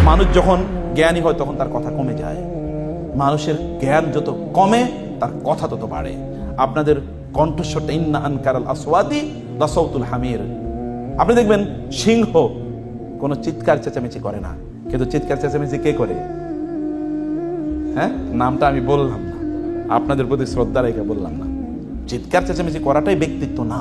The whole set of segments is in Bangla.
মানুষ যখন জ্ঞানী হয় তখন তার কথা কমে যায়। মানুষের জ্ঞান যত কমে তার কথা তত বাড়ে। আপনাদের কণ্ঠস্বরটা ইন্না আনকারাল আসওয়াতি লাসাউতুল হামির। আপনি দেখবেন সিংহ কোনো চিৎকার চেঁচামেচি করে না, কিন্তু চিৎকার চেঁচামেচি কে করে? হ্যাঁ, নামটা আমি বললাম না, আপনাদের প্রতি শ্রদ্ধা রেখে বললাম না। চিৎকার চেঁচামেচি করাটাই ব্যক্তিত্ব না।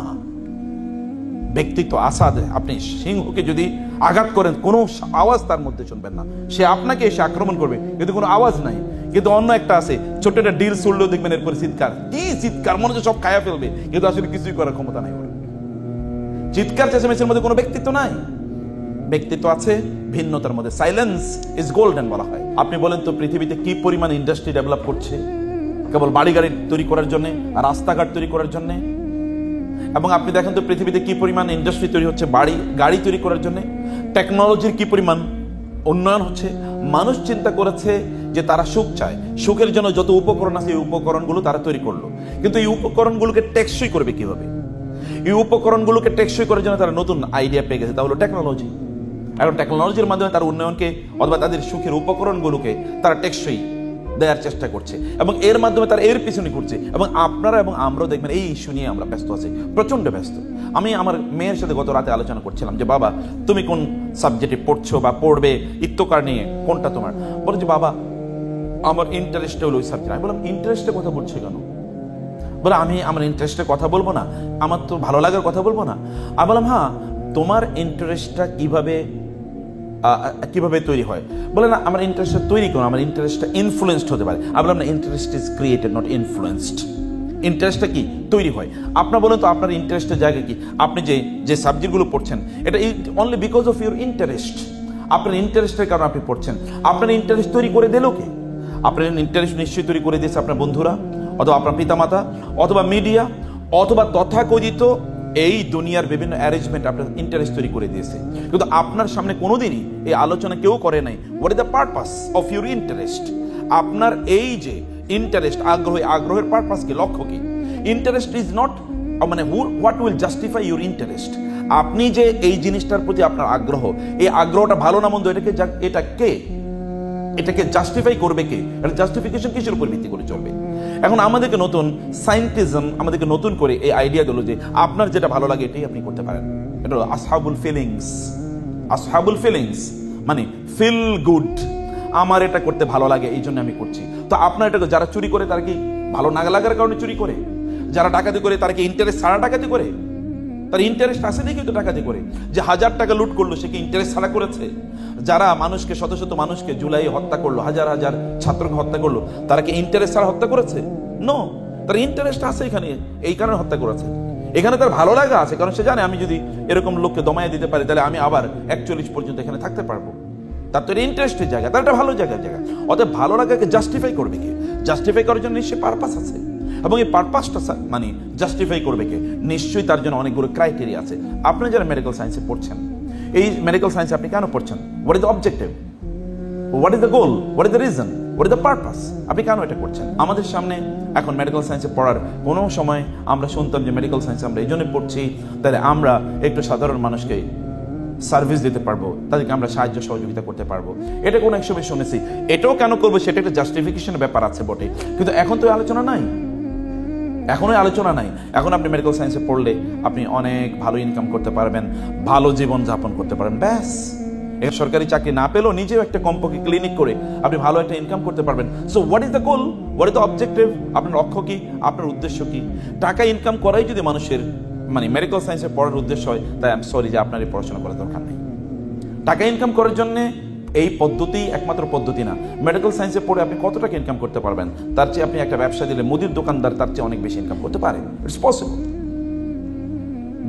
ব্যক্তিত্ব আসাদ। আপনি সিংহকে যদি আঘাত করেন কোনো আওয়াজ তার মধ্যে শুনবেন না, সে আপনাকে এসে আক্রমণ করবে কিন্তু কোনো আওয়াজ নাই। কিন্তু অন্য একটা আছে, ছোট একটা ডিল ছুড়লেও দেখবেন এরপরে চিৎকার, কি চিৎকার, মনে হচ্ছে সব খায়া ফেলবে, কিন্তু আসলে কিছুই করার ক্ষমতা নাই। চিৎকার চেঁচামেচির মধ্যে কোনো ব্যক্তিত্ব নাই। ব্যক্তিত্ব আছে ভিন্নতার মধ্যে। সাইলেন্স ইজ গোল্ডেন বলা হয়। আপনি বলেন তো পৃথিবীতে কি পরিমাণ ইন্ডাস্ট্রি ডেভেলপ করছে কেবল বাড়ি গাড়ি তৈরি করার জন্য, রাস্তাঘাট তৈরি করার জন্য। এবং আপনি দেখেন তো পৃথিবীতে কি পরিমাণ ইন্ডাস্ট্রি তৈরি হচ্ছে গাড়ি তৈরি করার জন্য। টেকনোলজির কি পরিমাণ উন্নয়ন হচ্ছে। মানুষ চিন্তা করেছে যে তারা সুখ চায়, সুখের জন্য যত উপকরণ আছে এই উপকরণগুলো তারা তৈরি করলো, কিন্তু এই উপকরণগুলোকে টেকসই করবে কিভাবে? এই উপকরণগুলোকে টেকসই করার জন্য তারা নতুন আইডিয়া পেয়ে গেছে, তা হলো টেকনোলজি। এখন টেকনোলজির মাধ্যমে তার উন্নয়নকে অথবা তাদের সুখের উপকরণগুলোকে তারা টেকসই দেওয়ার চেষ্টা করছে এবং এর মাধ্যমে তারা এর পিছনে ঘুরছে। এবং আপনারা এবং আমরাও দেখবেন এই ইস্যু নিয়ে আমরা ব্যস্ত আছি, প্রচন্ড ব্যস্ত। আমি আমার মেয়ের সাথে গত রাতে আলোচনা করছিলাম যে বাবা তুমি কোন সাবজেক্টে পড়ছো বা পড়বে, ইত্যকার নিয়ে কোনটা তোমার? বলে যে বাবা আমার ইন্টারেস্ট হলো ওই সাবজেক্ট। আমি বললাম ইন্টারেস্টের কথা বলছো কেন? বলে আমি আমার ইন্টারেস্টের কথা বলবো না, আমার তো ভালো লাগার কথা বলবো না। আমি বললাম হ্যাঁ, তোমার ইন্টারেস্টটা কিভাবে তৈরি হয়? বলে না আমার ইন্টারেস্টটা তৈরি করো, আমার ইন্টারেস্টটা ইনফ্লুয়েন্সড হতে পারে। আমি বললাম না, interest is created not influenced. ইন্টারেস্টটা কি তৈরি হয়। আপনার বলেন তো আপনার ইন্টারেস্টের জায়গা কি? আপনি যে সাবজেক্টগুলো পড়ছেন এটা only because of your interest. আপনার ইন্টারেস্টের কারণে আপনি পড়ছেন। আপনার ইন্টারেস্ট তৈরি করে দিল কে? আপনার ইন্টারেস্ট নিশ্চয়ই তৈরি করে দিয়েছে আপনার বন্ধুরা, অথবা আপনার পিতামাতা, অথবা মিডিয়া, অথবা তথাকথিত এই দুনিয়ার বিভিন্ন অ্যারেঞ্জমেন্ট আপনার ইন্টারেস্ট তৈরি করে দিয়েছে। কিন্তু আপনার সামনে কোনোদিনই এই আলোচনা কেউ করে নাই what is the purpose of your interest. আপনার এই যে ইন্টারেস্ট, আগ্রহের পারপাস কি, লক্ষ্য কি? ইন্টারেস্ট ইজ নট মানে what will justify your interest. আপনি যে এই জিনিসটার প্রতি আপনার আগ্রহ, এই আগ্রহটা ভালো না মন্দ, এটাকে জাস্টিফাই করবে কে? এটা জাস্টিফিকেশন কিসের উপর ভিত্তি করে চলবে? এখন আমাদেরকে নতুন সায়েন্টিজম আমাদেরকে নতুন করে এই আইডিয়া দিল যে আপনার যেটা ভালো লাগে এটাই আপনি করতে পারেন। এটা হলো আসহাবুল ফিলিংস। আসহাবুল ফিলিংস মানে ফিল গুড, আমার এটা করতে ভালো লাগে এই জন্য আমি করছি। তো আপনার এটা যারা চুরি করে তারা কি ভালো না লাগার কারণে চুরি করে? যারা ডাকাতি করে তারা কি ইন্টারেস্ট ছাড়া ডাকাতি করে? তার ইন্টারেস্ট আছে দেখি তো ডাকাতি করে। যে 1000 টাকা লুট করলো সে কি ইন্টারেস্ট ছাড়া করেছে? যারা মানুষকে শত শত মানুষকে জুলাই হত্যা করলো, হাজার হাজার ছাত্রকে হত্যা করলো, তারা কি ইন্টারেস্ট ছাড়া হত্যা করেছে? নো, তার ইন্টারেস্ট আছে এখানে, এই কারণে হত্যা করেছে। এখানে তার ভালো লাগা আছে, কারণ সে জানে আমি যদি এরকম লোককে দমায় দিতে পারি তাহলে আমি আবার 41 পর্যন্ত এখানে থাকতে পারবো। তার তো ইন্টারেস্টের জায়গা, তার একটা ভালো জায়গা। অতএব ভালো লাগাকে জাস্টিফাই করবে কে? জাস্টিফাই করার জন্য নিশ্চয়ই পারপাস আছে, এবং এই পারপাসটা মানে জাস্টিফাই করবে কে? নিশ্চয়ই তার জন্য অনেকগুলো ক্রাইটেরিয়া আছে। আপনি যারা মেডিকেল সায়েন্সে পড়ছেন, এই মেডিকেল সায়েন্সে আপনি কেন পড়ছেন? What is the objective, what is the goal, what is the reason, what is the purpose? আপনি কেন এটা করছেন? আমাদের সামনে এখন মেডিকেল সায়েন্সে পড়ার কোনো সময় আমরা শুনতাম যে মেডিকেল সায়েন্সে আমরা এই জন্য পড়ছি তাহলে আমরা একটু সাধারণ মানুষকে সার্ভিস দিতে পারবো, তাদেরকে আমরা সাহায্য সহযোগিতা করতে পারবো। এটা কোনো এক সময় শুনেছি, এটাও কেন করবো সেটা একটা জাস্টিফিকেশনের ব্যাপার আছে বটে, কিন্তু এখন তো আলোচনা নাই। এখনোই আলোচনা নাই। এখন আপনি মেডিকেল সায়েন্সে পড়লে আপনি অনেক ভালো ইনকাম করতে পারবেন, ভালো জীবন যাপন করতে পারবেন, ব্যাস। সরকারি চাকরি না পেলেও নিজেও একটা কমপক্ষে ক্লিনিক করে আপনি ভালো একটা ইনকাম করতে পারবেন। So what is the goal, what is the objective? আপনার লক্ষ্য কি, আপনার উদ্দেশ্য কি? টাকা ইনকাম করাই যদি মানুষের মানে মেডিকেল সায়েন্সে পড়ার উদ্দেশ্য হয়, তাই আই এম সরি যে আপনার এই পড়াশোনা করার দরকার নেই। টাকা ইনকাম করার জন্য এই পদ্ধতি একমাত্র পদ্ধতি না। মেডিকেল সায়েন্সে পড়ে আপনি কত টাকা ইনকাম করতে পারবেন, তার চেয়ে আপনি একটা ব্যবসা দিলে মুদির দোকানদার তার চেয়ে অনেক বেশি ইনকাম করতে পারে। It's possible.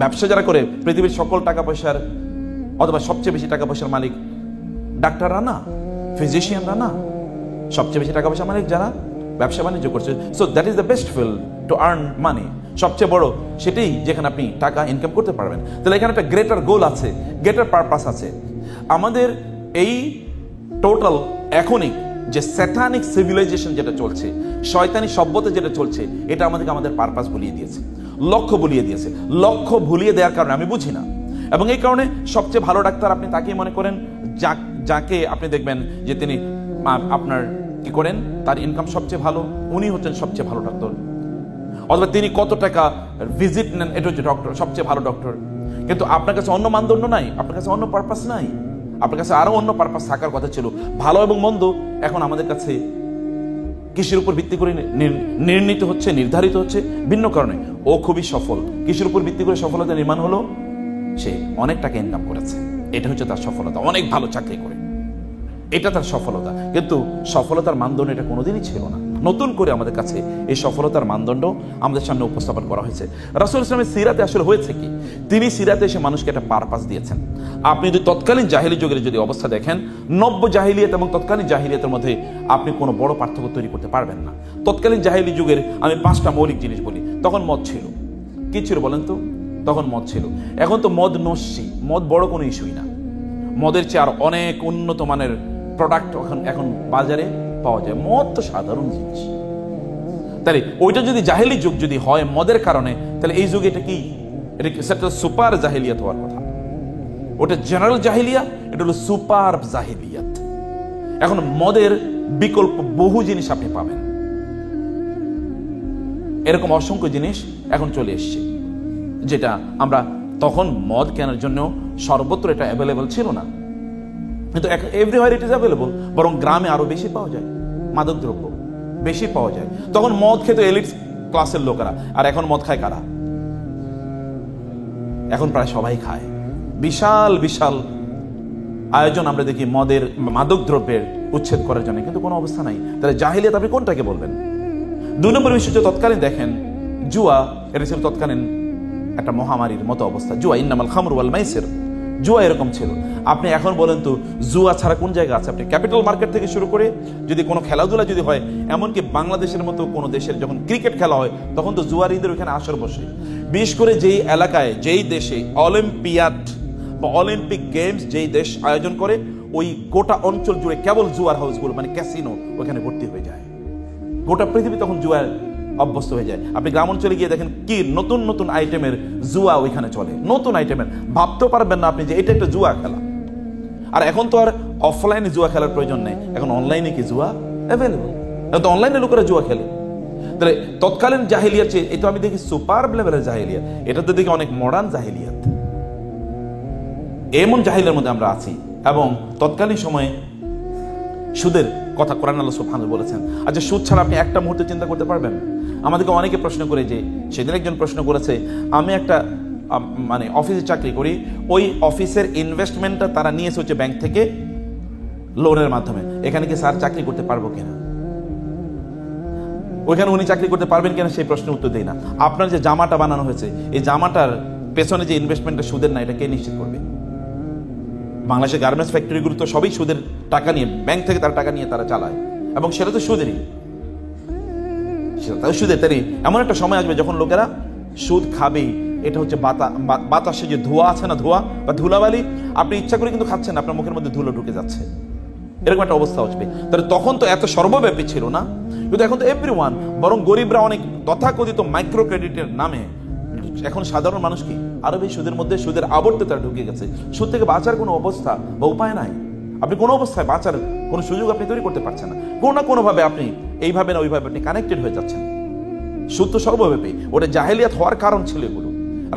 ব্যবসা যারা করে পৃথিবীর সকল টাকা পয়সার অথবা সবচেয়ে বেশি টাকা পয়সার মালিক ডাক্তাররা না, ফিজিশিয়ানরা না, সবচেয়ে বেশি টাকা পয়সার মালিক যারা ব্যবসা বাণিজ্য করছে। So that is the best field to earn money. সবচেয়ে বড় সেটাই যেখানে আপনি টাকা ইনকাম করতে পারবেন। তাহলে এখানে একটা গ্রেটার গোল আছে, গ্রেটার পারপাস আছে। আমাদের এই টোটাল এখনই যে স্যাটানিক সিভিলাইজেশন যেটা চলছে, শয়তানি সভ্যতা যেটা চলছে, এটা আমাদেরকে আমাদের পারপাস ভুলিয়ে দিয়েছে, লক্ষ্য ভুলিয়ে দিয়েছে। লক্ষ্য ভুলিয়ে দেওয়ার কারণে আমি বুঝি না, এবং এই কারণে সবচেয়ে ভালো ডাক্তার আপনি তাকেই মনে করেন যাকে আপনি দেখবেন যে তিনি আপনার কি করেন, তার ইনকাম সবচেয়ে ভালো, উনি হচ্ছেন সবচেয়ে ভালো ডক্টর। অথবা তিনি কত টাকা ভিজিট নেন, এটা হচ্ছে ডক্টর, সবচেয়ে ভালো ডক্টর। কিন্তু আপনার কাছে অন্য মানদণ্ড নাই, আপনার কাছে অন্য পারপাস নাই, আপনার কাছে আরো অন্য পারপাস থাকার কথা ছিল। ভালো এবং মন্দ এখন আমাদের কাছে কিসের উপর ভিত্তি করে নির্ণীত হচ্ছে, নির্ধারিত হচ্ছে? ভিন্ন কারণে। ও খুবই সফল। কিসের উপর ভিত্তি করে সফলতা নির্মাণ হলো? সে অনেক টাকা ইনকাম করেছে, এটা হচ্ছে তার সফলতা। অনেক ভালো চাকরি করে, এটা তার সফলতা। কিন্তু সফলতার মানদণ্ড এটা কোনোদিনই ছিল না। নতুন করে আমাদের কাছে এই সফলতার মানদণ্ড আমাদের সামনে উপস্থাপন করা হয়েছে। রাসূল ইসলামের সিরাতে আসলে হয়েছে কি, তিনি সিরাতে এসে মানুষকে একটা পারপাস দিয়েছেন। আপনি যদি তৎকালীন জাহিলি যুগের যদি অবস্থা দেখেন, নব্য জাহিলিয়াত এবং তৎকালীন জাহিলিয়াতের মধ্যে আপনি কোনো বড় পার্থক্য তৈরি করতে পারবেন না। তৎকালীন জাহিলি যুগের আমি 5টা মৌলিক জিনিস বলি। তখন মদ ছিল। কি ছিল বলেন তো? তখন মদ ছিল। এখন তো মদ নস্যি, মদ বড় কোনো ইস্যুই না। মদের চেয়ে আর অনেক উন্নত মানের প্রোডাক্ট এখন বাজারে পাওয়া যায়। মদ তো সাধারণ জিনিস। তাহলে ওইটা যদি জাহেলি যুগ যদি হয় মদের কারণে, তাহলে এই যুগে এটা কি? এটা সেটা সুপার জাহেলিয়াত হওয়ার কথা। ওটা জেনারেল জাহেলিয়া, এটা হলো সুপার জাহেলিয়াত। এখন মদের বিকল্প বহু জিনিস আপনি পাবেন, এরকম অসংখ্য জিনিস এখন চলে এসছে, যেটা আমরা তখন মদ কেনার জন্য সর্বত্র এটা অ্যাভেলেবল ছিল না। কিন্তু এভরিওয়্যার ইট ইজ অ্যাভেলেবল। বরং গ্রামে আরো বেশি পাওয়া যায়, মাদক দ্রব্য বেশি পাওয়া যায়। তখন মদ খেত এলিট ক্লাসের লোকেরা, আর এখন মদ খায় কারা? এখন প্রায় সবাই খায়। বিশাল বিশাল আয়োজন আমরা দেখি মদের, মাদক দ্রব্যের উচ্ছেদ করার জন্য, কিন্তু কোনো অবস্থা নাই। তাহলে জাহিলিয়াত আপনি কোনটাকে বলবেন? 2 নম্বর বিষয় হচ্ছে তৎকালীন দেখেন জুয়া, এটা ছিল তৎকালীন একটা মহামারীর মতো অবস্থা। জুয়া, ইন্নামাল খামরু ওয়াল মাইসির, জুয়া এরকম ছিল। আপনি এখন বলেন তো জুয়া ছাড়া কোন জায়গা আছে? আপনি ক্যাপিটাল মার্কেট থেকে শুরু করে যদি কোনো খেলাধুলা যদি হয়, এমনকি বাংলাদেশের মতো কোনো দেশের যখন ক্রিকেট খেলা হয়, তখন তো জুয়ারিদের ওখানে আসর বসে। বিশেষ করে যেই এলাকায়, যেই দেশে অলিম্পিয়াড বা অলিম্পিক গেমস যেই দেশ আয়োজন করে, ওই গোটা অঞ্চল জুড়ে কেবল জুয়ার হাউসগুলো, মানে ক্যাসিনো, ওখানে ভর্তি হয়ে যায়। গোটা পৃথিবী তখন জুয়ার অভ্যস্ত হয়ে যায়। আপনি গ্রাম অঞ্চলে গিয়ে দেখেন কি নতুন নতুন আইটেমের জুয়া ওইখানে চলে, নতুন আইটেমের। ভাবতে পারবেন না আপনি যে এটা একটা জুয়া খেলা। আর এখন তো আর অফলাইনে জুয়া খেলার প্রয়োজন নেই, এখন অনলাইনে কি জুয়া অ্যাভেলেবল। এখন তো অনলাইনে লোকেরা জুয়া খেলে। তাহলে তৎকালীন জাহিলিয়াত চেয়ে এটা আমি দেখি সুপার লেভেলের জাহিলিয়াত, এটাতে দেখি অনেক মডার্ন জাহিলিয়াত। এমন জাহিলিয়ার মধ্যে আমরা আছি। এবং তৎকালীন সময়ে সুদের কথা কোরআন আল্লাহ সুবহানাহু বলেছেন। আচ্ছা, সুদ ছাড়া আপনি একটা মুহূর্তে চিন্তা করতে পারবেন? আমাদেরকে অনেকে প্রশ্ন করে, যে সেদিন একজন প্রশ্ন করেছে, আমি একটা মানে অফিসে চাকরি করি, ওই অফিসের ইনভেস্টমেন্টটা তারা নিয়েছে হচ্ছে ব্যাংক থেকে লোনের মাধ্যমে, এখানে কি স্যার চাকরি করতে পারবো কিনা? ওইখানে উনি চাকরি করতে পারবেন কিনা সেই প্রশ্নের উত্তর দেয় না। আপনার যে জামাটা বানানো হয়েছে, এই জামাটার পেছনে যে ইনভেস্টমেন্টটা সুদের না, এটা কে নিশ্চিত করবে? বাংলাদেশের গার্মেন্টস ফ্যাক্টরিগুলো তো সবই সুদের টাকা নিয়ে, ব্যাংক থেকে তারা টাকা নিয়ে তারা চালায়, এবং সেটা তো সুদেরই, সেটা সুদের। তাই এমন একটা সময় আসবে যখন লোকেরা সুদ খাবেই। এটা হচ্ছে বাতাসে যে ধোঁয়া আছে না, ধোঁয়া বা ধুলাবালি, আপনি ইচ্ছা করে কিন্তু খাচ্ছেন, আপনার মুখের মধ্যে ধুলো ঢুকে যাচ্ছে, এরকম একটা অবস্থা আসবে। তাহলে তখন তো এত সর্বব্যাপী ছিল না, কিন্তু এখন তো এভরিওয়ান। বরং গরিবরা অনেক তথাকথিত মাইক্রো ক্রেডিটের নামে এখন সাধারণ মানুষ কি আরো বেশি সুদের মধ্যে, সুদের আবর্তে তারা ঢুকে গেছে। সুদ থেকে বাঁচার কোনো অবস্থা বা উপায় নাই। আপনি কোনো অবস্থায় বাঁচার কোনো সুযোগ আপনি তৈরি করতে পারছেন না। কোনো না কোনো ভাবে আপনি এইভাবে না ওইভাবে আপনি কানেক্টেড হয়ে যাচ্ছেন। সুদ তো সর্বব্যাপী, ওটা জাহেলিয়াত হওয়ার কারণ ছিল এগুলো।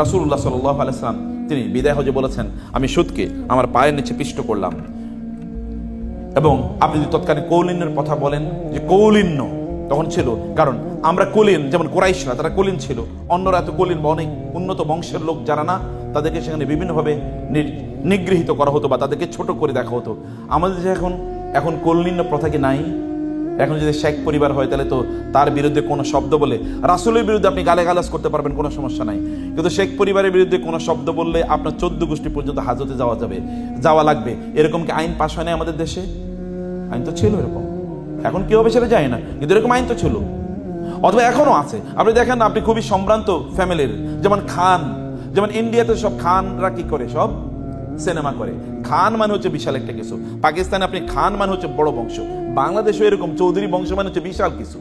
রাসূলুল্লাহ সাল্লাল্লাহু আলাইহি ওয়াসাল্লাম তিনি বিদায় হজে বলেছেন, আমি সুদকে আমার পায়ের নিচে পিষ্ট করলাম। এবং আপনি যদি তৎকালীন কৌলিন্যের কথা বলেন, যে কৌলিন্য তখন ছিল, কারণ আমরা কলিন, যেমন কুরাইশরা তারা কলিন ছিল, অন্যরা এত কলিন বা অনেক উন্নত বংশের লোক যারা না, তাদেরকে সেখানে বিভিন্নভাবে নিগৃহীত করা হতো বা তাদেরকে ছোট করে দেখা হতো। আমাদের যে এখন কলিন্য প্রথা কি নাই? এখন যদি শেখ পরিবার হয়, তাহলে তো তার বিরুদ্ধে কোনো শব্দ বলে, রাসূলের বিরুদ্ধে আপনি গালাগালাজ করতে পারবেন, কোনো সমস্যা নাই। কিন্তু শেখ পরিবারের বিরুদ্ধে কোনো শব্দ বললে আপনার 14 গোষ্ঠী পর্যন্ত হাজতে যাওয়া লাগবে। এরকম কি আইন পাশ হয় না আমাদের দেশে? আইন তো ছিল এরকম, এখন কি হবে সেটা যায় না, কিন্তু এরকম আইন তো ছিল, অথবা এখনো আছে। আপনি দেখেন, আপনি খুবই সম্ভ্রান্ত ফ্যামিলির, যেমন খান, যেমন ইন্ডিয়াতে সব খানরা কি করে, সব সিনেমা করে। খান মানে হচ্ছে বিশাল একটা কিছু। পাকিস্তানে আপনি খান মানে হচ্ছে বড় বংশ। বাংলাদেশও এরকম, চৌধুরী বংশ মানে হচ্ছে বিশাল কিছু,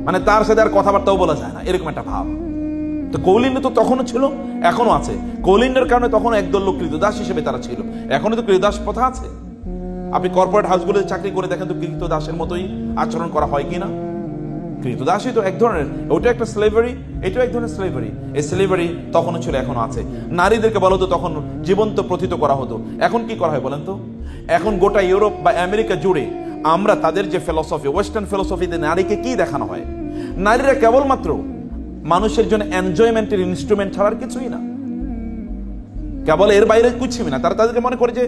মানে তার সাথে আর কথাবার্তাও বলা যায় না, এরকম একটা ভাব। তো কৌলিন্য তো তখনও ছিল, এখনো আছে। কৌলিন্যের কারণে তখন একদল লোক কৃতদাস হিসেবে তারা ছিল, এখনো তো কৃতদাস প্রথা আছে। আপনি কর্পোরেট হাউসগুলোতে চাকরি করে দেখেন তো কৃতদাসের মতোই আচরণ করা হয় কিনা। কৃতদাসই তো এক ধরনের, ওটা একটা স্লেভারি, এটাও এক ধরনের স্লেভারি। এই স্লেভারি তখনও ছিল, এখনো আছে। নারীদেরকে বলো তো তখন জীবন্ত প্রথিত করা হতো, এখন কি করা হয় বলেন তো? এখন গোটা ইউরোপ বা আমেরিকা জুড়ে আমরা তাদের যে ফিলসফি, ওয়েস্টার্ন ফিলসফিতে নারীকে কি দেখানো হয়? নারীরা কেবলমাত্র মানুষের জন্য এনজয়মেন্টের ইনস্ট্রুমেন্ট ছাড়ার কিছুই না, কেবল এর বাইরে কিছুই না। তারা তাদেরকে মনে করে যে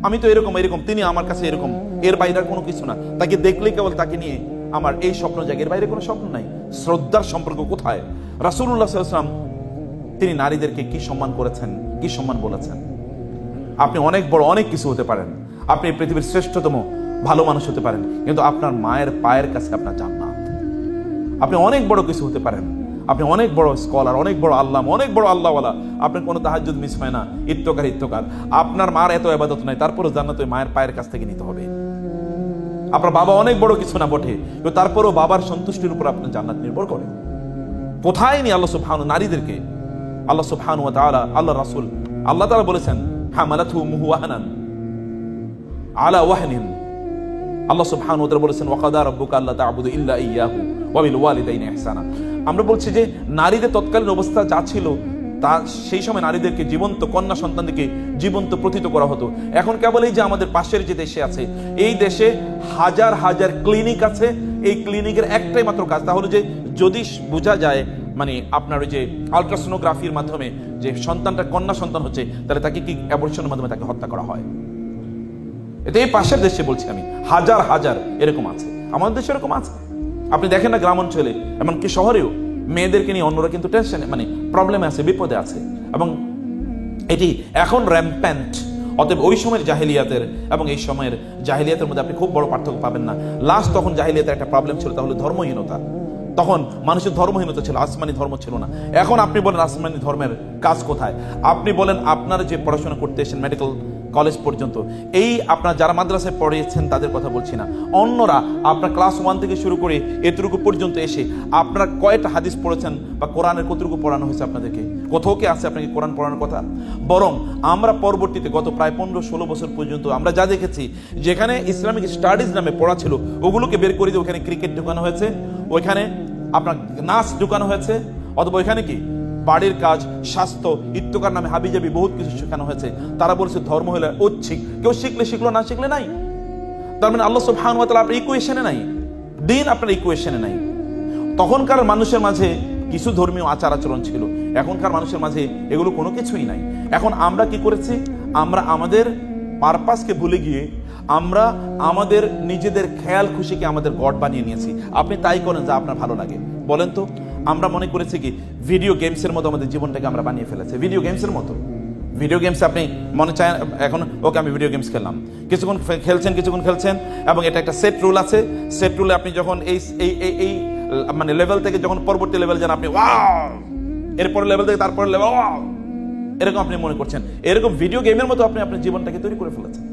আমি তো এরকম, তিনি আমার কাছে এরকম, এর বাইরে কোনো কিছু না। তাকে দেখলেই কেবল তাকে নিয়ে আমার এই স্বপ্ন জাগে, এর বাইরে কোনো স্বপ্ন নাই। শ্রদ্ধার সম্পর্ক কোথায়? রাসূলুল্লাহ সাল্লাল্লাহু আলাইহি ওয়াসাল্লাম তিনি নারীদেরকে কি সম্মান করেছেন, কি সম্মান বলেছেন। আপনি অনেক বড় অনেক কিছু হতে পারেন, আপনি পৃথিবীর শ্রেষ্ঠতম ভালো মানুষ হতে পারেন, কিন্তু আপনার মায়ের পায়ের কাছে আপনার জান্নাত। আপনি অনেক বড় কিছু হতে পারেন, আপনি অনেক বড় স্কলার, অনেক বড় আল্লাহ, অনেক বড় আল্লাহওয়ালা, আপনার কোনো তাহাজ্জুদ মিস হয় না, ইত্তকার, আপনার মার এত ইবাদত নাই, তারপরও জান্নাত ওই মায়ের পায়ের কাছ থেকে নিতে হবে। আপনার বাবা অনেক বড় কিছু না বটে, কিন্তু তারপরও বাবার সন্তুষ্টির উপর আপনার জান্নাত নির্ভর করে। কোথায় নিয়ে আল্লাহ সুবহানাহু নারীদেরকে, আল্লাহ সুবহানাহু ওয়া তাআলা, আল্লাহ রাসূল, আল্লাহ তাআলা বলেছেন হামালাতহু উম্মুহু ওয়াহনান আলা ওয়াহনিন। আল্লাহ সুবহানাহু ওয়া তাআলা বলেছেন ওয়াকাদা রাব্বুকা আল্লা তা'বুদু ইল্লা ইয়্যাহু ওয়া বিল ওয়ালিদাইনি ইহসানা। আমরা বলছি যে নারীদের তৎকালীন অবস্থা যা ছিল, তা সেই সময় নারীদেরকে জীবন্ত কন্যা সন্তানদেরকে জীবন্ত প্রথিত করা হতো। এখন কেবল এই যে আমাদের পাশের যে দেশে আছে, এই দেশে হাজার হাজার ক্লিনিক আছে, এই ক্লিনিকের একটাই মাত্র কাজ, তা হলো যে যদি বোঝা যায় মানে আপনার ওই যে আলট্রাসোনোগ্রাফির মাধ্যমে যে সন্তানটা কন্যা সন্তান হচ্ছে, তাহলে তাকে কি অ্যাবর্শনের মাধ্যমে তাকে হত্যা করা হয়। এটা এই পাশের দেশে বলছি আমি, হাজার হাজার এরকম আছে, আমাদের দেশে এরকম আছে। আপনি দেখেন না গ্রাম অঞ্চলে, এমনকি শহরেও মেয়েদেরকে নিয়ে অন্যরা কিন্তু টেনশনে, মানে প্রবলেমে আছে, বিপদে আছে, এবং এটি এখন র্যাম্প্যান্ট। অতএব ওই সময়ের জাহেলিয়াতের এবং এই সময়ের জাহেলিয়াতের মধ্যে আপনি খুব বড় পার্থক্য পাবেন না। লাস্ট তখন জাহেলিয়াতের একটা প্রবলেম ছিল, তাহলে ধর্মহীনতা। তখন মানুষের ধর্মহীনতা ছিল, আসমানি ধর্ম ছিল না। এখন আপনি বলেন আসমানি ধর্মের কাজ কোথায়? আপনি বলেন আপনার যে পড়াশোনা করতে এসেছেন মেডিকেল কলেজ পর্যন্ত, এই আপনার যারা মাদ্রাসায় পড়িয়েছেন তাদের কথা বলছি না, অন্যরা আপনার ক্লাস 1 থেকে শুরু করে এতটুকু পর্যন্ত এসে আপনারা কয়টা হাদিস পড়েছেন বা কোরআনের কতটুকু পড়ানো হয়েছে আপনাদেরকে? কোথাও কি আছে আপনাকে কোরআন পড়ানোর কথা? বরং আমরা পরবর্তীতে গত প্রায় 15-16 বছর পর্যন্ত আমরা যা দেখেছি, যেখানে ইসলামিক স্টাডিজ নামে পড়া ছিল ওগুলোকে বের করে দিয়ে ওখানে ক্রিকেট ঢুকানো হয়েছে, ওইখানে আপনার নাচ ঢুকানো হয়েছে, অথবা ওইখানে কি বাড়ির কাজ, স্বাস্থ্য, ইত্তকার নামে হাবিজাবি বহুত কিছু শেখানো হয়েছে। তারা বলছে ধর্ম হলে ঐচ্ছিক, কেউ শিখলে শিখলো, না শিখলে নাই। তার মানে আল্লাহ সুবহানাহু ওয়া তাআলা আপনার ইকুয়েশনে নাই, দিন আপনার ইকুয়েশনে নাই। তখনকার মানুষের মাঝে কিছু ধর্মীয় আচার আচরণ ছিল, এখনকার মানুষের মাঝে এগুলো কোনো কিছুই নাই। এখন আমরা কি করেছি? আমরা আমাদের পারপাসকে ভুলে গিয়ে আমরা আমাদের নিজেদের খেয়াল খুশিকে আমাদের গড বানিয়ে নিয়েছি। আপনি তাই করেন যা আপনার ভালো লাগে। বলেন তো, আমরা মনে করেছি কি ভিডিও গেমসের মতো আমাদের জীবনটাকে আমরা বানিয়ে ফেলেছি, ভিডিও গেমসের মতো। ভিডিও গেমস আপনি মনে চায় এখন, ওকে আমি ভিডিও গেমস খেললাম, কিছুক্ষণ খেলছেন, এবং এটা একটা সেট রুল আছে। সেট রুলে আপনি যখন এই মানে লেভেল থেকে যখন পরবর্তী লেভেল যান, আপনি ওয়াও, এরপরে লেভেল থেকে তারপরে লেভেল ওয়াও, এরকম আপনি মনে করছেন। এরকম ভিডিও গেমের মতো আপনি আপনার জীবনটাকে তৈরি করে ফেলেছেন,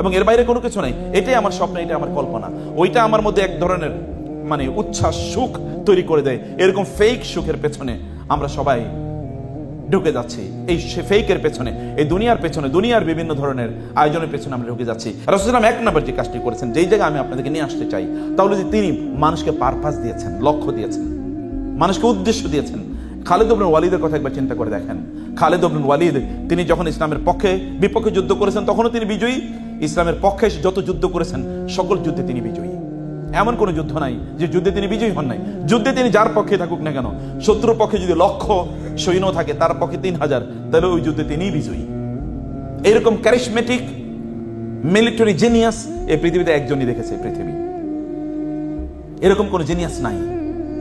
এবং এর বাইরে কোনো কিছু নাই। এটাই আমার স্বপ্ন, এটাই আমার কল্পনা। ওইটা আমার মধ্যে এক ধরনের মানে উচ্ছ্বাস, সুখ তৈরি করে দেয়। এরকম ফেক সুখের পেছনে আমরা সবাই ঢুকে যাচ্ছি, এই ফেকের পেছনে, এই দুনিয়ার পেছনে, দুনিয়ার বিভিন্ন ধরনের আয়োজনের পেছনে আমরা ঢুকে যাচ্ছি। রাসূলুল্লাহ সাল্লাল্লাহু আলাইহি ওয়াসাল্লাম এক নম্বর যে কাজটি করেছেন, যেই জায়গায় আমি আপনাদেরকে নিয়ে আসতে চাই, তাহলে যে তিনি মানুষকে পারপাস দিয়েছেন, লক্ষ্য দিয়েছেন, মানুষকে উদ্দেশ্য দিয়েছেন। খালিদ ইবনে ওয়ালিদের কথা একবার চিন্তা করে দেখেন। খালিদ ইবনে ওয়ালিদ তিনি যখন ইসলামের পক্ষে বিপক্ষে যুদ্ধ করেছেন, তখনও তিনি বিজয়ী। ইসলামের পক্ষে যত যুদ্ধ করেছেন, সকল যুদ্ধে তিনি বিজয়ী। এমন কোন যুদ্ধ নাই যে যুদ্ধে তিনি বিজয়ী হন নাই। যুদ্ধে তিনি যার পক্ষে থাকুক না কেন, শত্রুর পক্ষে যদি 1,00,000 সৈন্য থাকে, তার পক্ষে 3,000, তাহলে ওই যুদ্ধে তিনিই বিজয়ী। এরকম ক্যারিশমেটিক মিলিটারি জিনিয়াস এই পৃথিবীতে একজনই দেখেছে পৃথিবী। এরকম কোন জিনিয়াস নাই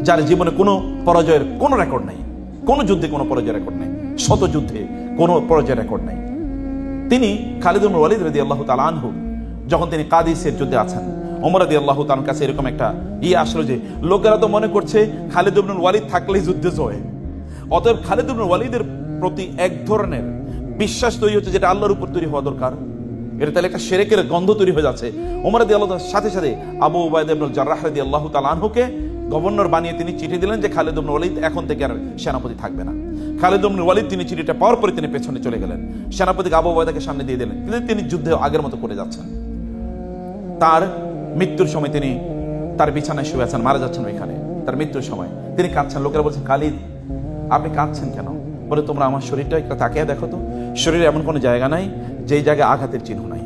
যার জীবনে কোনো পরাজয়ের কোনো রেকর্ড নাই, কোনো যুদ্ধে কোনো পরাজয়ের রেকর্ড নাই, শত যুদ্ধে কোনো পরাজয়ের রেকর্ড নাই। তিনি খালিদ ইবনে ওয়ালিদ রাদিয়াল্লাহু তাআলা আনহু যখন তিনি কাদিসের যুদ্ধে আছেন, ওমর রাদিয়াল্লাহু তাআলার কাছে এরকম একটা আসলো যে লোকেরা তো মনে করছে খালিদ ইবনে ওয়ালিদ থাকলেই যুদ্ধে জয়। অতএব খালিদ ইবনে ওয়ালিদের প্রতি এক ধরনের বিশ্বাস তৈরি হচ্ছে যেটা আল্লাহর উপর তৈরি হওয়া দরকার। এটা তাহলে একটা শিরকের গন্ধ তৈরি হয়ে যাচ্ছে। ওমর রাদিয়াল্লাহু তাআলার সাথে সাথে আবু উবাইদা ইবনে জাররাহ রাদিয়াল্লাহু তাআলা আনহুকে গভর্নর বানিয়ে তিনি চিঠি দিলেন যে খালিদ ইবনে ওয়ালিদ এখন থেকে আর সেনাপতি থাকবে না। খালিদ ইবনে ওয়ালিদ তিনি চিঠিটা পাওয়ার পরে তিনি পেছনে চলে গেলেন, সেনাপতি আবু উবাইদাকে সামনে দিয়ে দিলেন, কিন্তু তিনি যুদ্ধে আগের মতো করে যাচ্ছেন। তার মৃত্যুর সময় তিনি তার বিছানায় শুয়ে আছেন, মারা যাচ্ছেন ওইখানে। তার মৃত্যুর সময় তিনি কাঁদছেন। লোকেরা বলছেন, খালিদ আপনি কাঁদছেন কেন? বলে, তোমরা আমার শরীরটা একটা তাকিয়ে দেখো তো, শরীরে এমন কোনো জায়গা নাই যেই জায়গায় আঘাতের চিহ্ন নাই।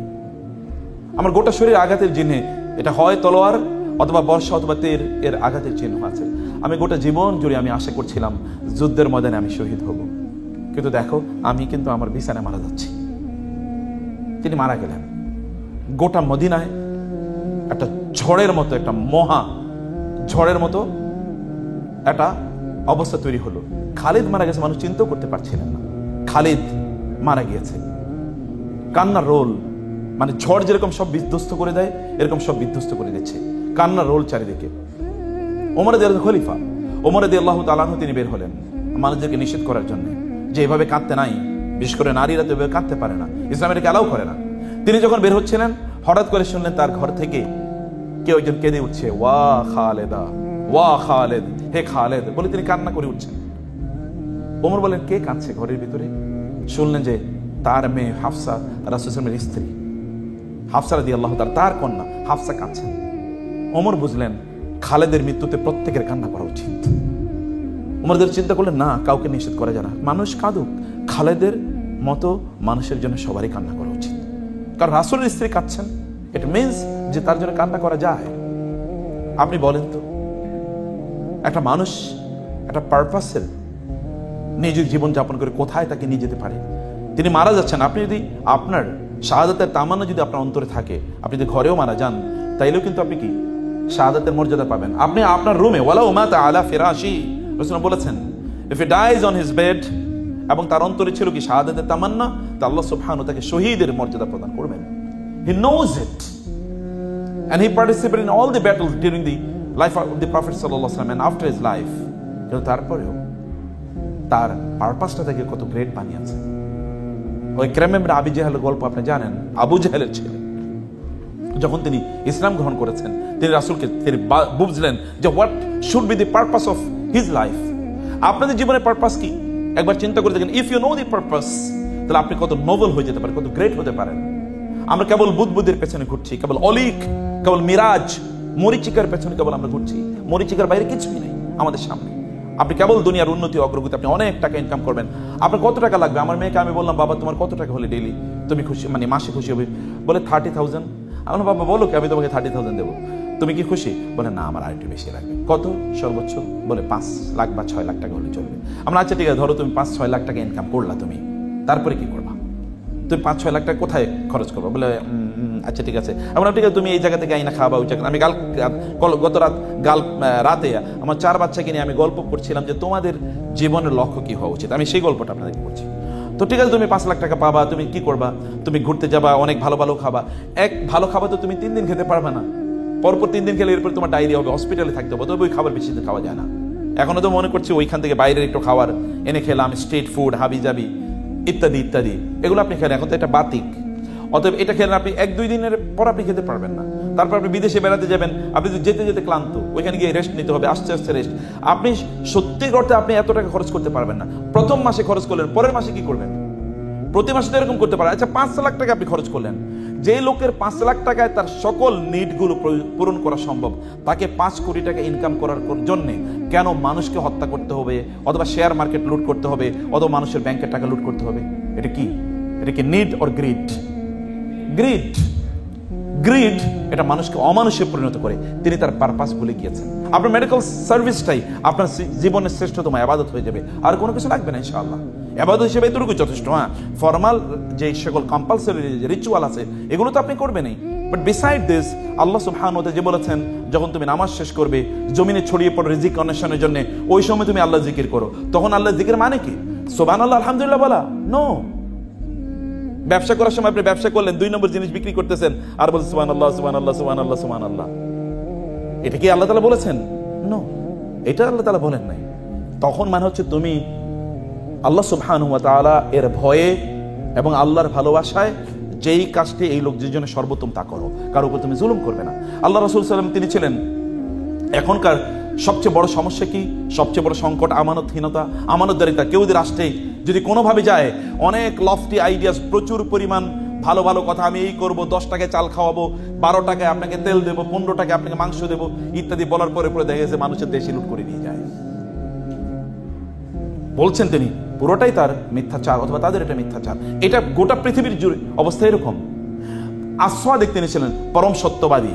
আমার গোটা শরীরে আঘাতের চিহ্নে, এটা হয় তলোয়ার অথবা বর্ষা অথবা তীর, এর আঘাতের চিহ্ন আছে। আমি গোটা জীবন জুড়ে আমি আশা করছিলাম যুদ্ধের ময়দানে আমি শহীদ হব, কিন্তু দেখো আমি কিন্তু আমার বিছানায় মারা যাচ্ছি। তিনি মারা গেলেন। গোটা মদিনায় একটা ঝড়ের মতো, একটা মহা ঝড়ের মতো একটা অবস্থা তৈরি হলো। খালিদ মারা গেছে, মানুষ চিন্তাও করতে পারছিলেন না খালিদ মারা গিয়েছে। কান্নার রোল, মানে ঝড় যেরকম সব বিধ্বস্ত করে দেয়, এরকম সব বিধ্বস্ত করে দিচ্ছে। কান্নার রোল চারিদিকে। ওমর রাদিয়াল্লাহু খলিফা, ওমর রাদিয়াল্লাহু তাআলা আনহু তিনি বের হলেন মানুষদেরকে নিষেধ করার জন্য যে এভাবে কাঁদতে নাই, বিশেষ করে নারীরা তো এভাবে কাঁদতে পারে না, ইসলাম এটাকে অ্যালাউ করে না। তিনি যখন বের হচ্ছিলেন, হঠাৎ করে শুনলেন তার ঘর থেকে কেউ একজন কেঁদে উঠছে, ওয়া খালেদা, ওয়া খালেদ, হে খালেদ বলে তিনি কান্না করে উঠছেন। ওমর বলেন, কে কাঁদছে ঘরের ভিতরে? শুনলেন যে তার মেয়ে হাফসা, রাসূল সাল্লাল্লাহু আলাইহি ওয়াসাল্লামের স্ত্রী হাফসা রাদিয়াল্লাহু তাআলা, তার কন্যা হাফসা কাঁদছেন। ওমর বুঝলেন খালেদের মৃত্যুতে প্রত্যেকের কান্না করা উচিত। ওমর চিন্তা করলেন, না, কাউকে নিষেধ করা যায় না, মানুষ কাঁদুক, খালেদের মতো মানুষের জন্য সবারই কান্না করা উচিত। কারণ রাসূলের স্ত্রী কাঁদছেন, ইট মিনস যে তার জন্য কান্না করা যায়। আপনি বলেন তো, একটা মানুষ একটা পারপাসের নিজের জীবন যাপন করে কোথায় তাকে নিয়ে যেতে পারে? তিনি মারা যাচ্ছেন, আপনি যদি আপনার শাহাদাতের তামান্না যদি আপনার অন্তরে থাকে, আপনি যদি ঘরেও মারা যান, তাইলেও কিন্তু আপনি কি শাহাদাতের মর্যাদা পাবেন। আপনি আপনার রুমে, ওয়ালাউ মাতা আলা ফিরাশি, রাসূল বলেছেন, if he dies on his bed, এবং তার অন্তরে ছিল কি শাহাদাতের তামান্না, তা আল্লাহ সুবহানাহু তাকে শহীদের মর্যাদা প্রদান করবেন। He knows it and he participated in all the battles during the life of the Prophet sallallahu alaihi wasallam and after his life. কিন্তু তারপরেও তার পারপাসটা থেকে কত গ্রেট বানিয়েছে। ওই ইকরামা ইবনে আবি জাহলের গল্প আপনি জানেন। আবু জাহলের ছেলে যখন তিনি ইসলাম গ্রহণ করেছেন, তিনি রাসূলকে তিনি বুঝলেন যে what should be the purpose of his life. আপনাদের জীবনের পারপাস কি একবার চিন্তা করে দেখেন। If you know the purpose, তাহলে আপনি কত নোবেল হয়ে যেতে পারেন, কত গ্রেট হতে পারেন। আমরা কেবল বুদবুদের পেছনে ঘুরছি, কেবল অলিক, কেবল মিরাজ, মরিচিকার পেছনে কেবল আমরা ঘুরছি। মরিচিকার বাইরে কিছুই নেই আমাদের সামনে। আপনি কেবল দুনিয়ার উন্নতি অগ্রগতি, আপনি অনেক টাকা ইনকাম করবেন, আপনার কত টাকা লাগবে? আমার মেয়েকে আমি বললাম, বাবা তোমার কত টাকা হলে ডেইলি তুমি খুশি, মানে মাসে খুশি হবে? বলে 30,000। আমার বাবা বলো কি, আমি তোমাকে 30,000 দেবো, তুমি কি খুশি? বলে না, আমার আরেকটু বেশি লাগবে। কত সর্বোচ্চ? বলে 5 লাখ বা 6 লাখ টাকা হলে চলবে। আমরা আচ্ছা ঠিক আছে, ধরো তুমি 5-6 লাখ টাকা ইনকাম করলা, তুমি তারপরে কি করবা? তুমি 5-6 লাখ টাকা কোথায় খরচ করবো? বলে আচ্ছা ঠিক আছে। আমরা ঠিক আছে, তুমি এই জায়গা থেকে আইনা খাওয়াবা, ওই জায়গা। আমি গত রাতে আমার 4 বাচ্চাকে নিয়ে আমি গল্প করছিলাম যে তোমাদের জীবনের লক্ষ্য কি হওয়া উচিত, আমি সেই গল্পটা আপনাদেরকে বলছি। তো ঠিক আছে, তুমি 5 লাখ টাকা পাবা, তুমি কি করবা? তুমি ঘুরতে যাবা, অনেক ভালো ভালো খাবা। ভালো খাবার তো তুমি 3 দিন খেতে পারবে না, পরপর 3 দিন খেলে এরপর তোমার ডায়রিয়া হবে, হসপিটালে থাকতে হবে। তবে ওই খাবার বেশি দিন খাওয়া যায় না। এখনো তো মনে করছি ওইখান থেকে বাইরের একটু খাবার এনে খেলাম, স্ট্রিট ফুড, হাবি জাবি ইত্যাদি ইত্যাদি, এগুলো আপনি খেলেন। এখন তো এটা বাতিক, অতএব এটা খেলেন আপনি 1-2 দিনের পর আপনি খেতে পারবেন না। তারপর আপনি বিদেশে বেড়াতে যাবেন, আপনি যেতে যেতে ক্লান্ত, ওইখানে গিয়ে রেস্ট নিতে হবে, আস্তে আস্তে রেস্ট। আপনি সত্যি করতে আপনি এত টাকা খরচ করতে পারবেন না। প্রথম মাসে খরচ করলেন, পরের মাসে কি করবেন? প্রতি মাসে তো এরকম করতে পারেন। আচ্ছা 5 লাখ টাকা আপনি খরচ করলেন, যে লোকের 5 লাখ টাকায় তার সকল নিডগুলো পূরণ করা সম্ভব, তাকে 5 কোটি টাকা ইনকাম করার জন্য কেন মানুষকে হত্যা করতে হবে, অথবা শেয়ার মার্কেট লুট করতে হবে, অথবা মানুষের ব্যাংকের টাকা লুট করতে হবে? এটা কি? এটা কি need or grid? Grid. Grid এটা মানুষকে অমানুষে পরিণত করে। তিনি তার পারপাস ভুলে গিয়েছেন। আপনার মেডিকেল সার্ভিসটাই আপনার জীবনের শ্রেষ্ঠতম ইবাদত হয়ে যাবে, আর কোনো কিছু লাগবে না ইনশাআল্লাহ। ইবাদত হিসেবে এতটুকু যথেষ্ট। হ্যাঁ, ফর্মাল যে সকল কম্পালসরি রিচুয়াল আছে এগুলো তো আপনি করবেনই, বাট বিসাইড দিস আল্লাহ সুবহানাহু ওয়া তাআলা যে বলেছেন, যখন তুমি নামাজ শেষ করবে, জমিনে ছড়িয়ে পড়ে রিজিক অন্বেষণের জন্য, ওই সময় তুমি আল্লাহ জিকির করো। তখন আল্লাহ জিকির মানে কি? সুবহানাল্লাহ আলহামদুলিল্লাহ বলা? নো। ব্যবসা করার সময় আপনি ব্যবসা করলেন, 2 নম্বর জিনিস বিক্রি করতেছেন, আর বলছেন সুবহানাল্লাহ সুবহানাল্লাহ সুবহানাল্লাহ সুবহানাল্লাহ। এটা কি আল্লাহ তাআলা বলেছেন? নো, এটা আল্লাহ তাআলা বলেন নাই। তখন মানে হচ্ছে তুমি আল্লাহ সুবহানাহু ওয়া তাআলা এর ভয়ে এবং আল্লাহর ভালোবাসায় যেই কাজটি এই লোকদের জন্য সর্বোত্তম তা করো, কারো উপর তুমি জুলুম করবে না। আল্লাহ রাসূল সাল্লাল্লাহু আলাইহি ওয়াসাল্লাম তিনি ছিলেন এখনকার সবচেয়ে বড় সমস্যা কি? সবচেয়ে বড় সংকট আমানতহীনতা, আমানতদারিতা। কেউ যদি রাষ্ট্রে যদি কোনোভাবে যায়, অনেক লফটি আইডিয়াস, প্রচুর পরিমাণ ভালো ভালো কথা, আমি এই করবো, 10 টাকায় চাল খাওয়াবো, 12 টাকায় আপনাকে তেল দেবো, 15 টাকায় আপনাকে মাংস দেবো ইত্যাদি বলার পরে পরে দেখা গেছে মানুষের দেশে লুট করে নিয়ে যায়। বলছেন তিনি পুরোটাই তার মিথ্যাচার, অথবা তাদের এটা মিথ্যাচার। এটা গোটা পৃথিবীর জুড়ে অবস্থা এরকম। আসওয়াদ তিনি ছিলেন পরম সত্যবাদী,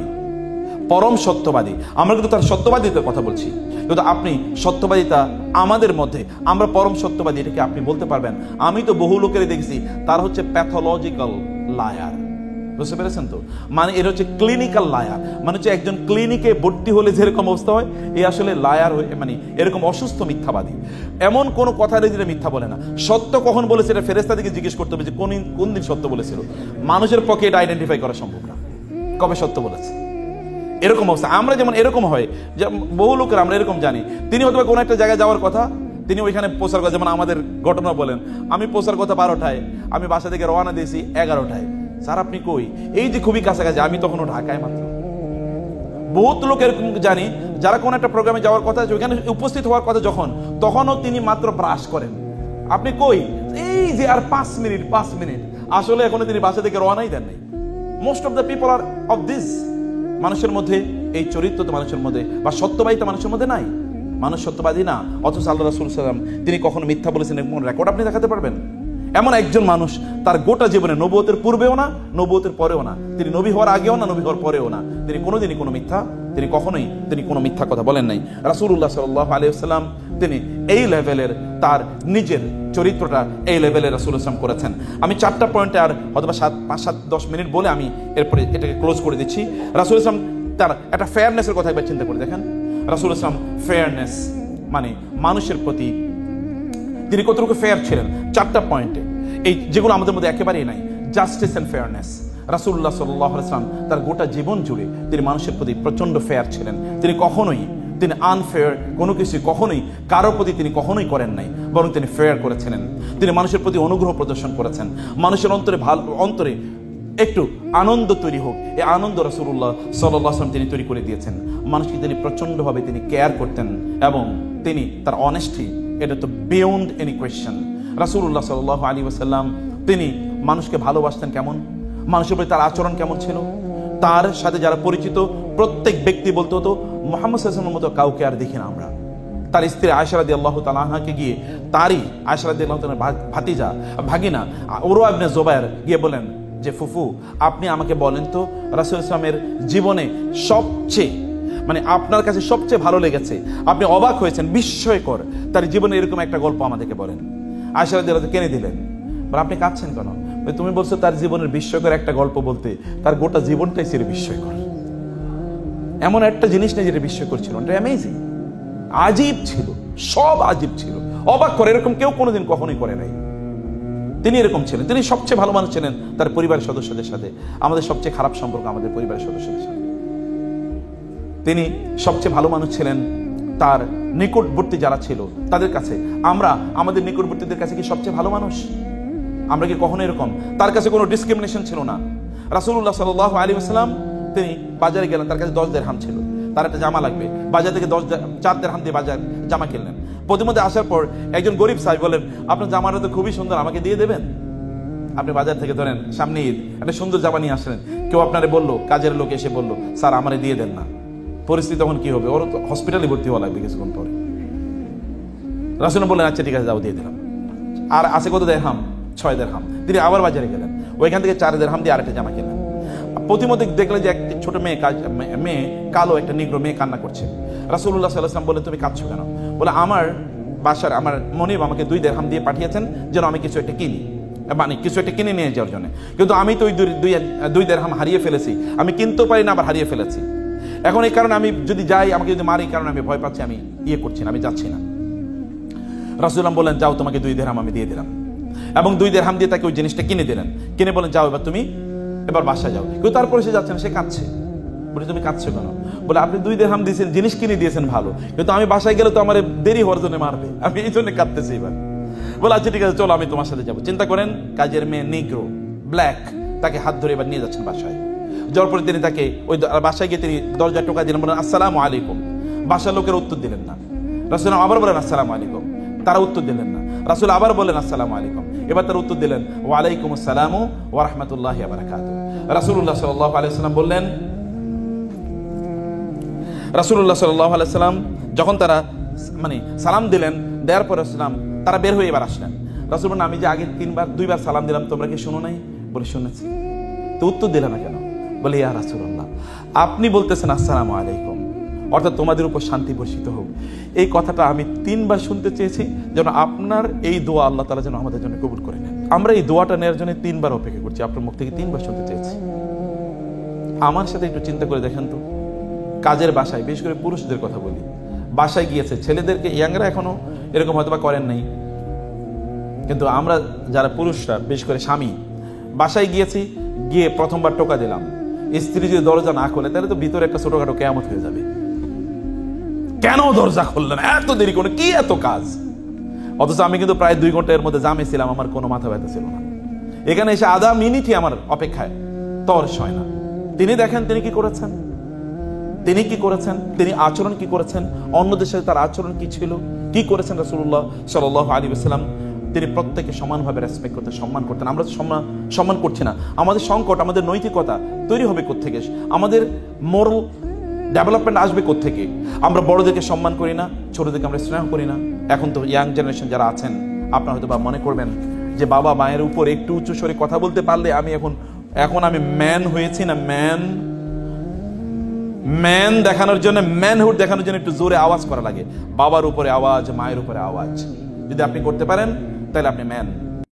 পরম সত্যবাদী। আমরা কিন্তু তার সত্যবাদিতার কথা বলছি, কিন্তু আপনি সত্যবাদিতা আমাদের মধ্যে, আমরা পরম সত্যবাদী, এটাকে আপনি বলতে পারবেন? আমি তো বহু লোকেরই দেখেছি তারা হচ্ছে প্যাথোলজিক্যাল লায়ার। বুঝতে পেরেছেন তো? মানে এর হচ্ছে ক্লিনিক্যাল লায়ার, মানে হচ্ছে একজন ক্লিনিকে ভর্তি হলে যেরকম অবস্থা হয়, এই আসলে লায়ার হয়ে, মানে এরকম অসুস্থ মিথ্যাবাদী। এমন কোন কথা নেই যেটা মিথ্যা বলে না। সত্য কখন বলেছে এটা ফেরেশতাদেরকে জিজ্ঞেস করতে হবে যে কোন দিন সত্য বলেছিল। মানুষের পক্ষে এটা আইডেন্টিফাই করা সম্ভব না কবে সত্য বলেছে। এরকম অবস্থা। আমরা যেমন এরকম হয় যে বহু লোকের আমরা এরকম জানি, তিনি হয়তো কোনো একটা জায়গায় যাওয়ার কথা, তিনি ওইখানে পৌঁছার কথা, যেমন আমাদের ঘটনা বলেন, আমি পৌঁছার কথা 12টায়, আমি বাসা থেকে রওনা দিয়েছি 11টায়। স্যার আপনি কই? এই যে খুবই কাছাকাছি, আমি তখনও ঢাকায় মাত্র। বহুত লোক এরকম জানি যারা কোন একটা প্রোগ্রামে যাওয়ার কথা, ওইখানে উপস্থিত হওয়ার কথা যখন, তখনও তিনি মাত্র ব্রাশ করেন। আপনি কই? এই যে আর 5 মিনিট, আসলে এখনো তিনি বাসা থেকে রওনাই দেন নাই। Most of the people are of this. মানুষের মধ্যে এই চরিত্র তো মানুষের মধ্যে, বা সত্যবাদিতা মানুষের মধ্যে নাই। মানুষ সত্যবাদী না, অথচ আল্লাহ রাসূল সাল্লাল্লাহু আলাইহি ওয়াসাল্লাম তিনি কখনো মিথ্যা বলেছেন এমন রেকর্ড আপনি দেখাতে পারবেন? এমন একজন মানুষ তার গোটা জীবনে, নবুয়তের পূর্বেও না, নবুয়তের পরেও না, তিনি নবী হওয়ার আগেও না, নবী হওয়ার পরেও না, তিনি কোনোদিনই কোনো মিথ্যা, তিনি কখনোই তিনি কোনো মিথ্যা কথা বলেন নাই। রাসূলুল্লাহ সাল্লাল্লাহু আলাইহি ওয়াসাল্লাম তিনি এই লেভেলের তার নিজের চরিত্রটা এই লেভেলের রাসূলুল্লাহ সাল্লাল্লাহু আলাইহি ওয়াসাল্লাম করেছেন। আমি 4টা পয়েন্টে আর হয়তো 5-7-10 মিনিট বলে আমি এরপরে এটাকে ক্লোজ করে দিচ্ছি। রাসূলুল্লাহ সাল্লাল্লাহু আলাইহি ওয়াসাল্লাম তার একটা ফেয়ারনেসের কথা একবার চিন্তা করে দেখেন। রাসূলুল্লাহ সাল্লাল্লাহু আলাইহি ওয়াসাল্লাম ফেয়ারনেস মানে মানুষের প্রতি তিনি কতটুকু ফেয়ার ছিলেন 4টা পয়েন্টে, এই যেগুলো আমাদের মধ্যে একেবারেই নাই। Justice and fairness. রাসূলুল্লাহ সাল্লাল্লাহু আলাইহি ওয়াসাল্লাম তার গোটা জীবন জুড়ে তিনি মানুষের প্রতি প্রচন্ড ফেয়ার ছিলেন। তিনি কখনোই তিনি আনফেয়ার কোনো কিছু কখনোই কারোর প্রতি তিনি কখনোই করেন নাই, বরং তিনি ফেয়ার করেছিলেন। তিনি মানুষের প্রতি অনুগ্রহ প্রদর্শন করেছেন। মানুষের অন্তরে একটু আনন্দ তৈরি হোক, এই আনন্দ রাসূলুল্লাহ সাল্লাল্লাহু আলাইহি ওয়াসাল্লাম তিনি তৈরি করে দিয়েছেন। মানুষকে তিনি প্রচন্ডভাবে তিনি কেয়ার করতেন, এবং তিনি তার অনেস্টি, এটা তো বিয়ন্ড এনি কোয়েশ্চেন। রাসূলুল্লাহ সাল্লাল্লাহু আলাইহি ওয়াসাল্লাম তিনি মানুষকে ভালোবাসতেন কেমন, মানুষের প্রতি তার আচরণ কেমন ছিল। তার সাথে যারা পরিচিত প্রত্যেক ব্যক্তি বলতে হতো মুহাম্মদ সাল্লাল্লাহু আলাইহি ওয়াসাল্লামের মতো কাউকে আর দেখি না আমরা। তার স্ত্রী আয়েশা রাদিয়াল্লাহু তাআলা আনহাকে গিয়ে, তারই আয়েশা রাদিয়াল্লাহু তাআলার ভাগিনা উরওয়া ইবনে জুবায়ের গিয়ে বলেন যে ফুফু আপনি আমাকে বলেন তো রাসূল ইসলামের জীবনে সবচেয়ে, মানে আপনার কাছে সবচেয়ে ভালো লেগেছে, আপনি অবাক হয়েছেন, বিস্ময়কর তার জীবনে এরকম একটা গল্প আমাদেরকে বলেন। আয়েশা রাদিয়াল্লাহু কেনে দিলেন, বলে আপনি কাঁদছেন কেন? তুমি বলছো তার জীবনের বিস্ময়কর একটা গল্প বলতে, তার গোটা জীবনটাই ছিল বিস্ময়কর। এমন একটা জিনিস নেই যেটা বিস্ময়কর ছিল, এটা অ্যামেজিং, আজীব ছিল, সব আজীব ছিল, অবাক করে, এরকম কেউ কোনোদিন কখনোই করে নাই। তিনি এরকম ছিলেন। তিনি সবচেয়ে ভালো মানুষ ছিলেন তার পরিবারের সদস্যদের সাথে। আমাদের সবচেয়ে খারাপ সম্পর্ক আমাদের পরিবারের সদস্যদের সাথে। তিনি সবচেয়ে ভালো মানুষ ছিলেন তার নিকটবর্তী যারা ছিল তাদের কাছে। আমরা আমাদের নিকটবর্তীদের কাছে কি সবচেয়ে ভালো মানুষ? আমরা কি কখনো এরকম? তার কাছে কোনো ডিসক্রিমিনেশন ছিল না। রাসূলুল্লাহ সাল্লাল্লাহু আলাইহি ওয়াসাল্লাম তিনি বাজারে গেলেন, তার কাছে 10 দিরহাম ছিল, তার একটা জামা লাগবে, বাজার থেকে 4 দিরহাম দিয়ে বাজার জামা কিনলেন। প্রতিমধ্যে আসার পর একজন গরিব সাহেব বলেন, আপনার জামাটা তো খুবই সুন্দর, আমাকে দিয়ে দেবেন? আপনি বাজার থেকে ধরেন সামনে ঈদ, একটা সুন্দর জামা নিয়ে আসলেন, কেউ আপনারে বললো, কাজের লোক এসে বললো স্যার আমারে দিয়ে দেন না, পরিস্থিতি তখন কি হবে? ওর তো হসপিটালে ভর্তি হওয়া লাগবে কিছুক্ষণ পরে। রাসূল বললেন আচ্ছা ঠিক আছে যাও, দিয়ে দিলাম। আর আছে কত দিরহাম? 6 দিরহাম। তিনি আবার বাজারে গেলেন, ওইখান থেকে 4 দিরহাম দিয়ে আরেকটা জামা কিনলেন। প্রতিমধ্যে দেখলেন যে একটা ছোট মেয়ে কালো একটা নিগ্রো মেয়ে কান্না করছে। রাসূলুল্লাহ সাল্লাল্লাহু আলাইহি ওয়াসাল্লাম বলেন তুমি কাঁদছো কেন? বলে আমার বাসার আমার মনিব আমাকে 2 দিরহাম দিয়ে পাঠিয়েছেন যেন আমি কিছু একটা কিনি, মানে কিছু একটা কিনে নিয়ে যাওয়ার জন্য, কিন্তু আমি তো ওই 2 দিরহাম হারিয়ে ফেলেছি, আমি কিনতেও পারি না আবার হারিয়ে ফেলেছি। এখন এই কারণে আমি যদি যাই আমাকে যদি মারি, কারণে আমি ভয় পাচ্ছি, আমি করছি না, আমি যাচ্ছি না। রাসূলুল্লাহ বলেন যাও, তোমাকে 2 দিরহাম আমি দিয়ে দিলাম, এবং 2 দিরহাম দিয়ে তাকে ওই জিনিসটা কিনে দিলেন। কিনে বলেন যাও এবার তুমি এবার বাসায় যাও। কিন্তু তারপরে সে যাচ্ছে না, সে কাঁদছে। বলে তুমি কাঁদছো কেন? বলে আপনি 2 দিরহাম দিয়েছেন, জিনিস কিনে দিয়েছেন ভালো, কিন্তু আমি বাসায় গেলে তো আমার দেরি হওয়ার জন্য মারবে, আমি এই জন্য কাঁদতেছি এবার। বলে আচ্ছা ঠিক আছে চলো আমি তোমার সাথে যাবো। চিন্তা করেন কাজের মেয়ে নিগ্রো ব্ল্যাক, তাকে হাত ধরে এবার নিয়ে যাচ্ছেন বাসায়। যাওয়ার পরে তিনি তাকে ওই বাসায় গিয়ে তিনি দরজায় টোকা দিলেন, বলেন আসসালামু আলাইকুম। বাসার লোকের উত্তর দিলেন না। রাসূল আবার বলেন আসসালামু আলাইকুম, তারা উত্তর দিলেন না। রাসূল আবার বলেন আসসালামু আলাইকুম, এবার তারা উত্তর দিলেন ওয়া আলাইকুম আসসালাম ওয়া রাহমাতুল্লাহি ওয়া বারাকাতুহু। রাসূলুল্লাহ সাল্লাল্লাহু আলাইহি ওয়াসাল্লাম বললেন, রাসূলুল্লাহ সাল্লাল্লাহু আলাইহি ওয়াসাল্লাম যখন তারা সালাম দিলেন, দেওয়ার পর রাসূল তারা বের হয়ে এবার আসলেন। রাসূল বলেন, আমি যে আগে 2বার সালাম দিলাম, তোমরা কি শুনো নাই? বলে শুনেছি। তো উত্তর দিলে না কেন? বলে ইয়া রাসূলুল্লাহ, আপনি বলতেছেন আসসালামু আলাইকুম, অর্থাৎ তোমাদের উপর শান্তি বর্ষিত হোক, এই কথাটা আমি 3বার শুনতে চেয়েছি, যেন আপনার এই দোয়া আল্লাহ তাআলা যেন আমাদের জন্য কবুল করে নেন। আমরা এই দোয়াটা নেওয়ার জন্য 3বার অপেক্ষা করছি, আপনার মুখ থেকে 3বার শুনতে চেয়েছি। আমার সাথে একটু চিন্তা করে দেখেন তো, কাজের বাসায়, বিশেষ করে পুরুষদের কথা বলি, বাসায় গিয়েছে, ছেলেদেরকে ইয়াংরা এখনো এরকম হয়তো বা করেন নাই, কিন্তু আমরা যারা পুরুষরা, বিশেষ করে স্বামী, বাসায় গিয়েছি, গিয়ে প্রথমবার টোকা দিলাম, স্ত্রী যদি দরজা না খোলে তাহলে তো ভিতরে একটা ছোটখাটো কিয়ামত হয়ে যাবে। কেন দরজা খুললেন, এত দেরি করে, কি এত কাজ? অথচ আমি কিন্তু প্রায় 2 ঘন্টা এর মধ্যে জামে ছিলাম, আমার কোনো মাথা ব্যথা ছিল না। এখানে এসে আধা মিনিটই আমার অপেক্ষায় তর্স হয় না। তিনি দেখেন তিনি কি করেছেন, তিনি কি করেছেন, তিনি আচরণ কি করেছেন, অন্যদের সাথে তার আচরণ কি ছিল, কি করেছেন রাসূলুল্লাহ সাল্লাল্লাহু আলাইহি ওয়াসাল্লাম। তিনি প্রত্যেককে সমানভাবে রেসপেক্ট করতেন, সম্মান করতেন। আমরা তো সম্মান করছি না। আমাদের সংকট, আমাদের নৈতিকতা তৈরি হবে কোত্থেকে? আমাদের মোরাল ডেভেলপমেন্ট আসবে কোত্থেকে? আমরা বড়দেরকে সম্মান করি না, ছোটদেরকে আমরা স্নেহ করি না। এখন তো ইয়াং জেনারেশন যারা আছেন, আপনারা হয়তো বা মনে করবেন যে বাবা মায়ের উপর একটু উচ্চ স্বরে কথা বলতে পারলে আমি এখন আমি ম্যান হয়েছি না। ম্যান দেখানোর জন্য, ম্যানহুড দেখানোর জন্য একটু জোরে আওয়াজ করা লাগে। বাবার উপরে আওয়াজ, মায়ের উপরে আওয়াজ যদি আপনি করতে পারেন তাহলে আপনি ম্যান।